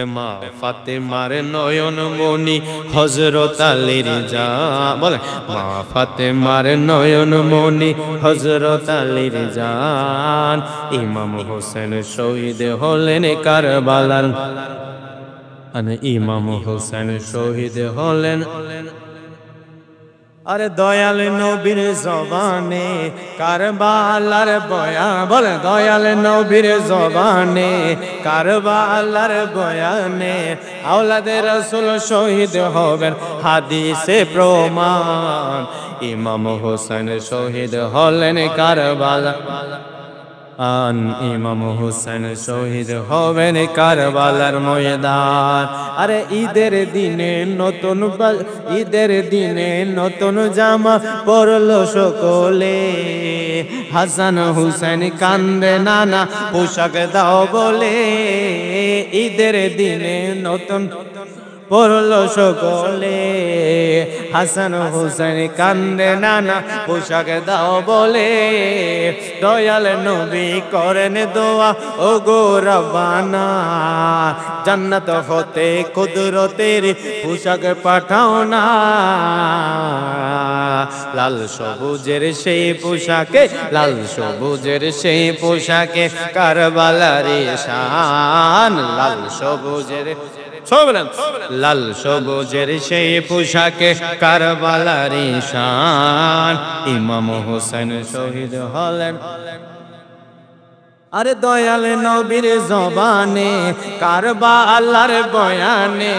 মা ফাতেমার নয়ন মনি হযরত আলীর জান বলে মা ফাতেমার নয়ন মনি হযরত আলীর জান ইমাম হোসেন শহীদ হলেন কারবালার ইমাম হোসেন শহীদ হলেন আরে দয়াল নবীর জবানে কারবালার বয়ান বলে দয়াল নবীর জবানে কারবালার বয়ানে আওলাদে রাসূল শহীদ হবেন হাদিসে প্রমাণ ইমাম হোসেন শহীদ হলেন কারবালা ইমাম হোসেন শহীদ হবেন কারবালার ময়দান আরে ঈদের দিনে নতুন জামা পরলো সকলে হাসান হুসেন কান্দে নানা পোশাক দাও বলে ঈদের দিনে নতুন পরলো সকলে হাসান হুসেন কান্দে নানা পোশাক দাও বলে দয়াল নবী করেন দোয়া ও গো রব্বানা জান্নাত হতে কুদরতের পোশাক পাঠাও না লাল সবুজের সেই পোশাকে লাল সবুজের সেই পোশাকে কারবালার শান লাল সবুজের লাল সবুজের সেই পোশাকে কারবালার শান ইমাম হোসেন শহীদ হলেন আরে দয়াল নবীর জবানে কারবালার বয়ানে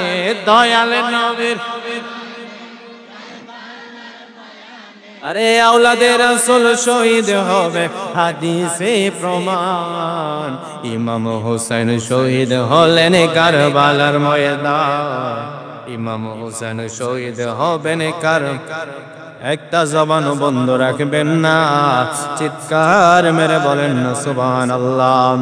দয়াল নবীর আরে আওলাদে রাসূল শহীদ হবে হাদিসে প্রমাণ ইমাম হোসেন শহীদ হলেন কারবালার ময়দান ইমাম হোসেন শহীদ হবেন একটা জবান বন্ধ রাখবেন না চিৎকার মেরে বলেন না সুবহানাল্লাহ।